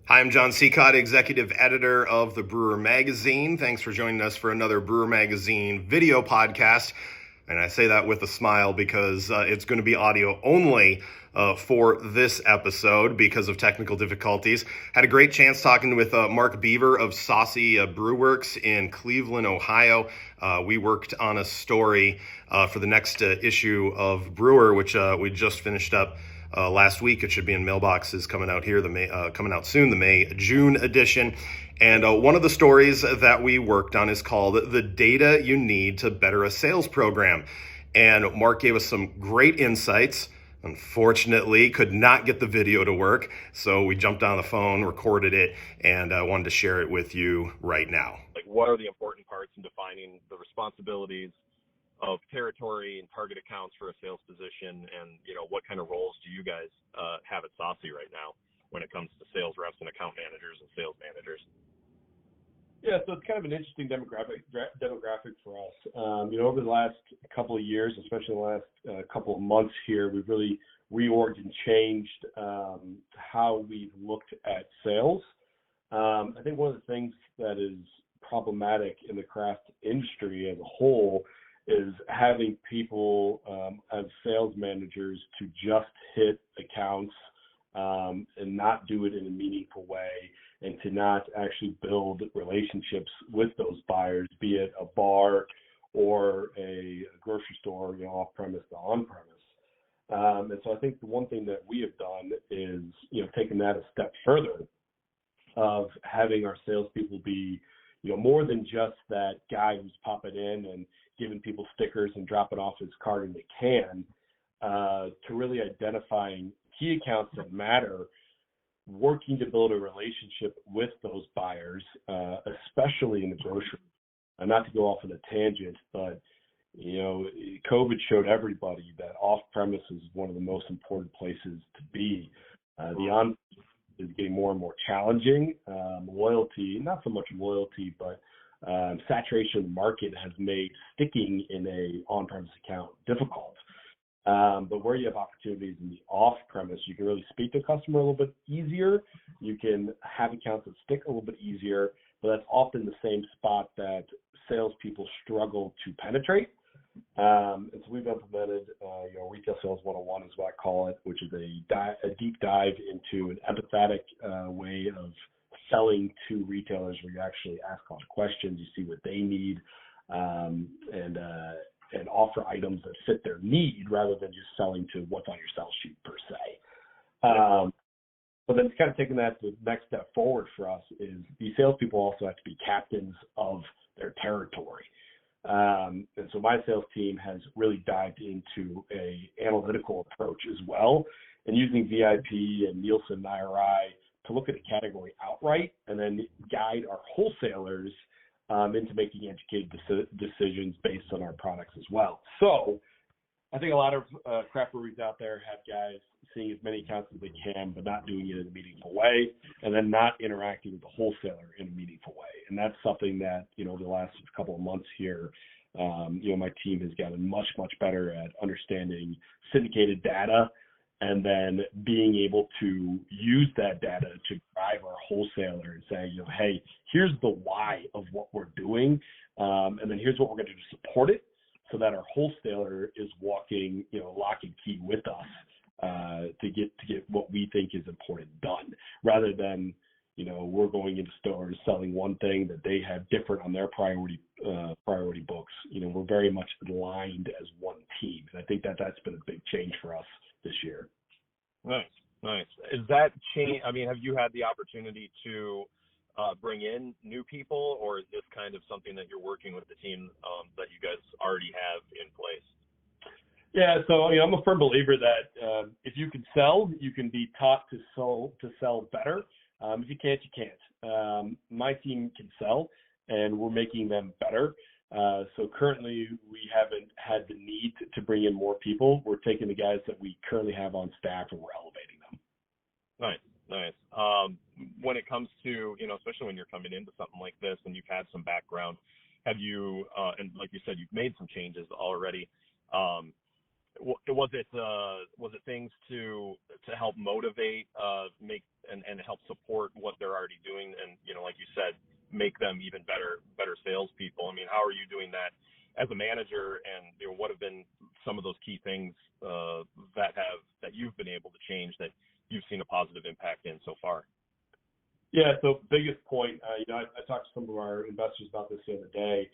Hi, I'm John Sicotte, executive editor of the Brewer magazine. Thanks for joining us for another Brewer magazine video podcast. And I say that with a smile because it's going to be audio only for this episode because of technical difficulties. Had a great chance talking with Mark Beaver of Saucy Brew Works in Cleveland, Ohio. We worked on a story for the next issue of Brewer, which we just finished up last week. It should be in mailboxes coming out here, coming out soon, the May-June edition. And one of the stories that we worked on is called The Data You Need to Better a Sales Program. And Mark gave us some great insights. Unfortunately, could not get the video to work, so we jumped on the phone, recorded it, and I wanted to share it with you right now. Like, what are the important parts in defining the responsibilities of territory and target accounts for a sales position, and what kind of roles do you guys have at Saucy right now when it comes to sales reps and account managers and sales managers? Yeah, so it's kind of an interesting demographic for us. Over the last couple of years, especially the last couple of months here, we've really reorged and changed how we've looked at sales. I think one of the things that is problematic in the craft industry as a whole is having people as sales managers to just hit accounts and not do it in a meaningful way, and to not actually build relationships with those buyers, be it a bar or a grocery store, off-premise to on-premise. And so I think the one thing that we have done is, taking that a step further of having our salespeople be, more than just that guy who's popping in and giving people stickers and dropping off his card in the can, to really identifying key accounts that matter, working to build a relationship with those buyers, especially in the grocery. And not to go off on a tangent, but COVID showed everybody that off-premise is one of the most important places to be. The on is getting more and more challenging. Loyalty, not so much loyalty, but saturation of the market has made sticking in a on-premise account difficult. But where you have opportunities in the off-premise, you can really speak to a customer a little bit easier. You can have accounts that stick a little bit easier, but that's often the same spot that salespeople struggle to penetrate. And so we've implemented, Retail Sales 101 is what I call it, which is a deep dive into an empathetic way of selling to retailers, where you actually ask a lot of questions, you see what they need, and offer items that fit their need rather than just selling to what's on your sell sheet per se. But then kind of taking that to the next step forward for us is these salespeople also have to be captains of their territory. And so my sales team has really dived into a analytical approach as well, and using VIP and Nielsen IRI to look at a category outright and then guide our wholesalers into making educated decisions based on our products as well. So I think a lot of craft breweries out there have guys seeing as many accounts as they can, but not doing it in a meaningful way, and then not interacting with the wholesaler in a meaningful way. And that's something that, over the last couple of months here, my team has gotten much, much better at understanding syndicated data, and then being able to use that data to drive our wholesaler and say, hey, here's the why of what we're doing, and then here's what we're going to do to support it, so that our wholesaler is walking, lock and key with us to get what we think is important done, rather than, we're going into stores selling one thing that they have different on their priority books. We're very much aligned as one team, and I think that's been a big change for us this year. Nice. Is that change? I mean, have you had the opportunity to bring in new people, or is this kind of something that you're working with the team that you guys already have in place? Yeah, so I'm a firm believer that if you can sell, you can be taught to sell better. If you can't, you can't. My team can sell, and we're making them better. So currently, we haven't had the need to bring in more people. We're taking the guys that we currently have on staff, and we're elevating them. Nice. When it comes to, especially when you're coming into something like this and you've had some background, have you, and like you said, you've made some changes already. Was it things to help motivate, make and help support what they're already doing, and like you said, make them even better salespeople? I mean, how are you doing that as a manager, and what have been some of those key things that you've been able to change that you've seen a positive impact in so far? Yeah, so biggest point, I talked to some of our investors about this the other day,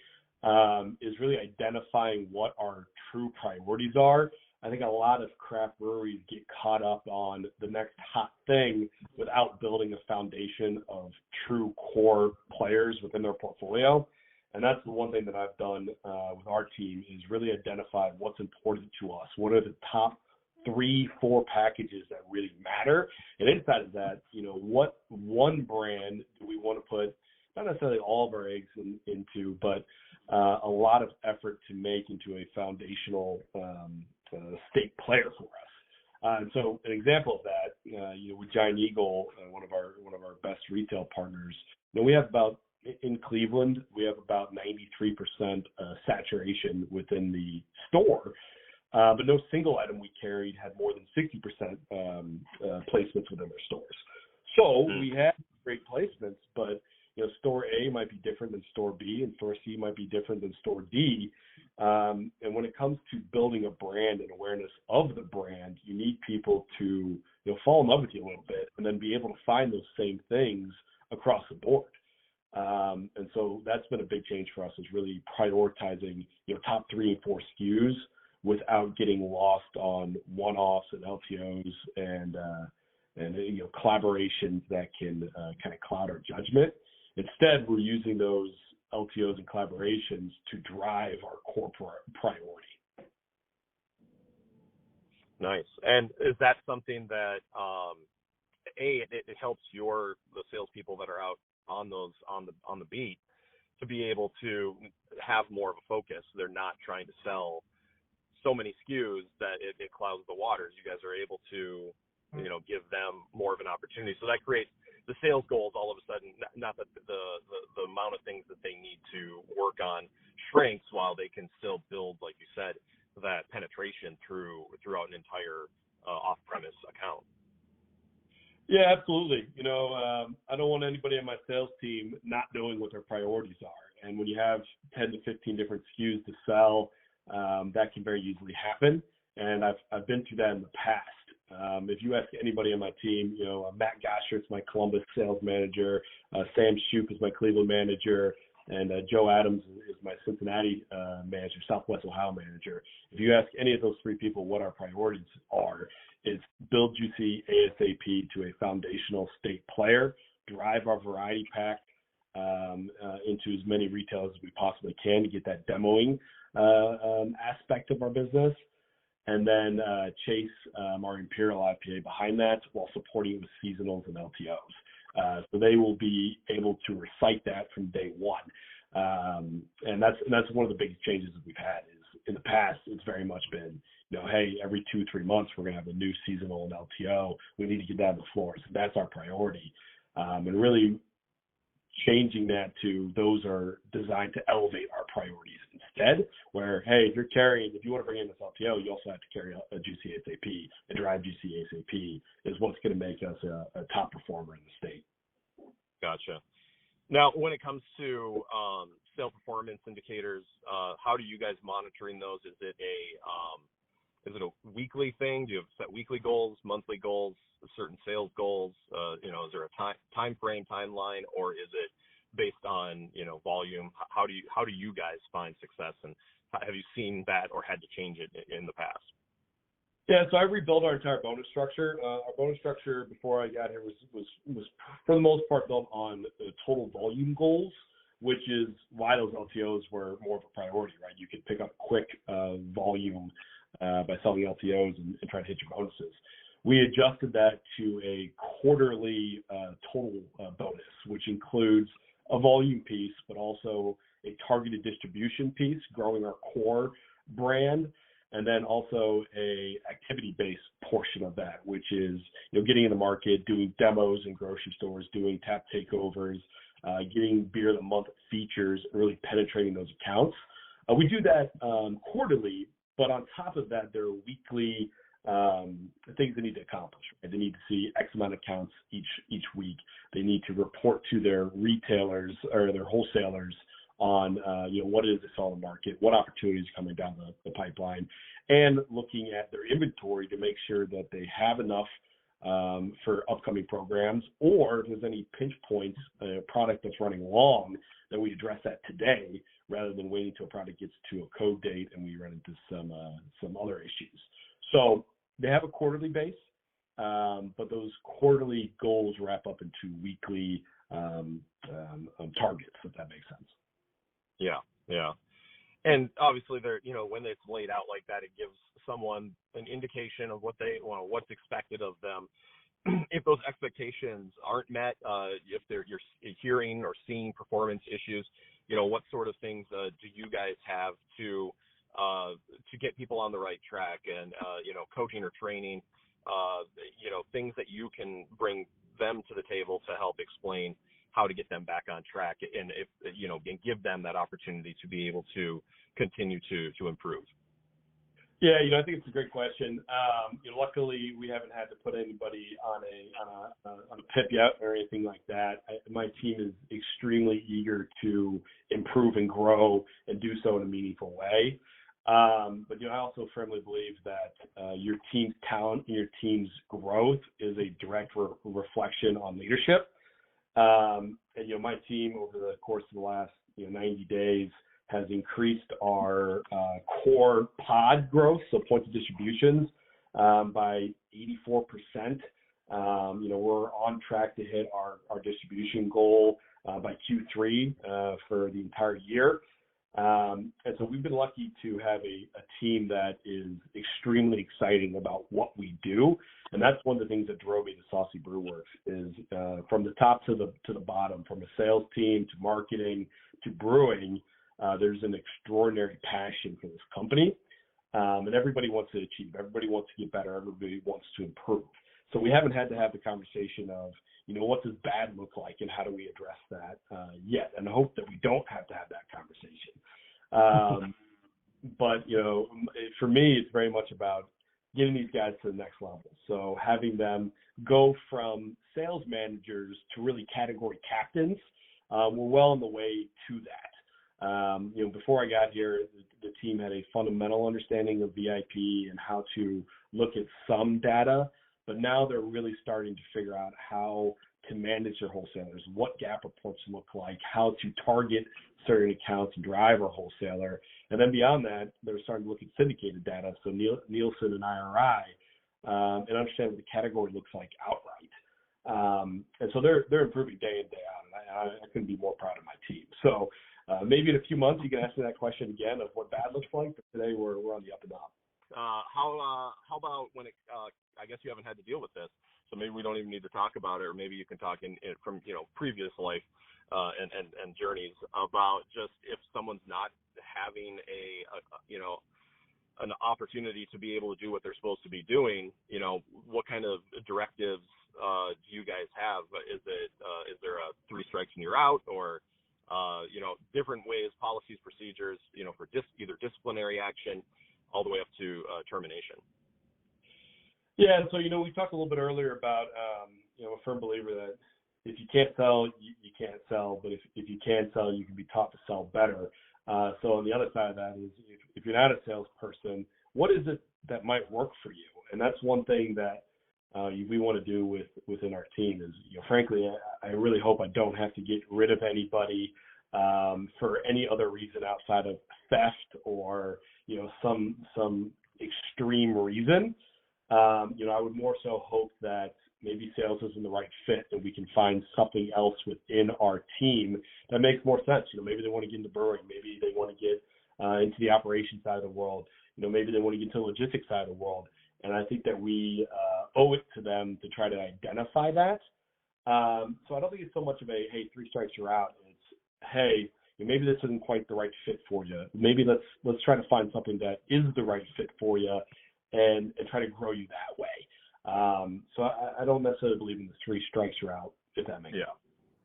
is really identifying what our true priorities are. I think a lot of craft breweries get caught up on the next hot thing without building a foundation of true core players within their portfolio. And that's the one thing that I've done with our team is really identify what's important to us. What are the top 3-4 packages that really matter? And inside of that, what one brand do we want to put, not necessarily all of our eggs into, but a lot of effort to make into a foundational state player for us. And so an example of that, with Giant Eagle, one of our best retail partners, we have in Cleveland, we have about 93% saturation within the store. But no single item we carried had more than 60% placements within their stores. So we had great placements, but store A might be different than store B, and store C might be different than store D. And when it comes to building a brand and awareness of the brand, you need people to fall in love with you a little bit, and then be able to find those same things across the board. And so that's been a big change for us, is really prioritizing top 3 and 4 SKUs without getting lost on one-offs and LTOs and collaborations that can kind of cloud our judgment. Instead, we're using those LTOs and collaborations to drive our core priority. Nice. And is that something that it helps the salespeople that are out on the beat to be able to have more of a focus? They're not trying to sell so many SKUs that it clouds the waters. You guys are able to give them more of an opportunity. So that creates the sales goals all of a sudden, not that the amount of things that they need to work on shrinks, while they can still build, like you said, that penetration throughout an entire off-premise account. Yeah, absolutely. I don't want anybody on my sales team not knowing what their priorities are. And when you have 10 to 15 different SKUs to sell, that can very easily happen. And I've been through that in the past. If you ask anybody on my team, Matt Gosher's my Columbus sales manager, Sam Shoup is my Cleveland manager, and Joe Adams is my Cincinnati manager, Southwest Ohio manager. If you ask any of those 3 people what our priorities are, it's build Juicy ASAP to a foundational state player, drive our variety pack into as many retailers as we possibly can to get that demoing aspect of our business, and then chase our Imperial IPA behind that while supporting with seasonals and LTOs. So they will be able to recite that from day one. And that's one of the biggest changes that we've had. Is in the past, it's very much been, hey, every 2-3 months, we're going to have a new seasonal and LTO. We need to get that on the floor. So that's our priority. And really changing that to those are designed to elevate our priorities instead, where, hey, if you want to bring in this LTO, you also have to carry a Juicy ASAP, and drive Juicy ASAP is what's going to make us a top performer in the state. Gotcha. Now, when it comes to sales performance indicators, how do you guys monitoring those? Is it a weekly thing? Do you have set weekly goals, monthly goals, certain sales goals? Is there a time frame, timeline, or is it based on volume? How do you guys find success, and have you seen that or had to change it in the past? Yeah, so I rebuilt our entire bonus structure. Our bonus structure before I got here was for the most part built on total volume goals, which is why those LTOs were more of a priority, right? You could pick up quick volume by selling LTOs and try to hit your bonuses. We adjusted that to a quarterly total bonus, which includes a volume piece, but also a targeted distribution piece, growing our core brand, and then also a activity-based portion of that, which is getting in the market, doing demos in grocery stores, doing tap takeovers, getting beer of the month features, really penetrating those accounts. We do that quarterly, But on top of that, there are weekly things they need to accomplish. Right? They need to see X amount of counts each week. They need to report to their retailers or their wholesalers on what it is they saw in the market, what opportunities are coming down the pipeline, and looking at their inventory to make sure that they have enough for upcoming programs, or if there's any pinch points, a product that's running long, that we address that today rather than waiting until a product gets to a code date and we run into some other issues. So they have a quarterly base, but those quarterly goals wrap up into weekly targets, if that makes sense. Yeah. And obviously, when it's laid out like that, it gives someone an indication of what's expected of them. If those expectations aren't met, if you're hearing or seeing performance issues, what sort of things do you guys have to get people on the right track, and coaching or training, things that you can bring them to the table to help explain how to get them back on track, and and give them that opportunity to be able to continue to improve? Yeah, I think it's a great question. Luckily, we haven't had to put anybody on a PIP yet or anything like that. My team is extremely eager to improve and grow and do so in a meaningful way. But I also firmly believe that your team's talent and your team's growth is a direct reflection on leadership. And my team over the course of the last 90 days has increased our core pod growth, so points of distributions, by 84%. We're on track to hit our distribution goal by Q3 for the entire year. And so we've been lucky to have a team that is extremely exciting about what we do. And that's one of the things that drove me to Saucy Brew Works is from the top to the bottom, from a sales team to marketing to brewing, there's an extraordinary passion for this company. And everybody wants to achieve. Everybody wants to get better. Everybody wants to improve. So we haven't had to have the conversation of, what does bad look like and how do we address that yet? And I hope that we don't have to have that conversation. But, for me, it's very much about getting these guys to the next level. So having them go from sales managers to really category captains, we're well on the way to that. Before I got here, the team had a fundamental understanding of VIP and how to look at some data, but now they're really starting to figure out how to manage their wholesalers, what gap reports look like, how to target certain accounts and drive our wholesaler. And then beyond that, they're starting to look at syndicated data, so Nielsen and IRI, and understand what the category looks like outright. And so they're improving day in, day out, and I couldn't be more proud of my team. So maybe in a few months you can ask me that question again of what bad looks like, but today we're on the up and up. How about when I guess you haven't had to deal with this, so maybe we don't even need to talk about it, or maybe you can talk from previous life and journeys about just if someone's not having an opportunity to be able to do what they're supposed to be doing, what kind of directives do you guys have? Is there a 3 strikes and you're out, or different ways, policies, procedures, for either disciplinary action all the way up to termination? Yeah, so we talked a little bit earlier about a firm believer that if you can't sell, you can't sell, but if you can sell, you can be taught to sell better. So on the other side of that is if you're not a salesperson, what is it that might work for you? And that's one thing that we want to do within our team is, frankly, I really hope I don't have to get rid of anybody for any other reason outside of theft or some extreme reason. I would more so hope that maybe sales isn't the right fit and we can find something else within our team that makes more sense. Maybe they want to get into brewing. Maybe they want to get into the operations side of the world. Maybe they want to get into the logistics side of the world. And I think that we owe it to them to try to identify that. So I don't think it's so much of a, hey, 3 strikes, you're out. It's, hey, maybe this isn't quite the right fit for you. Maybe let's try to find something that is the right fit for you and try to grow you that way. So I don't necessarily believe in the 3 strikes, you're out, if that makes sense.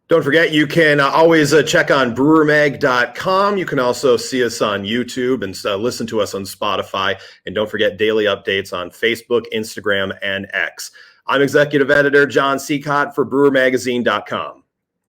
Don't forget, you can always check on brewermag.com. You can also see us on YouTube and listen to us on Spotify. And don't forget daily updates on Facebook, Instagram, and X. I'm Executive Editor John Sicotte for brewermagazine.com.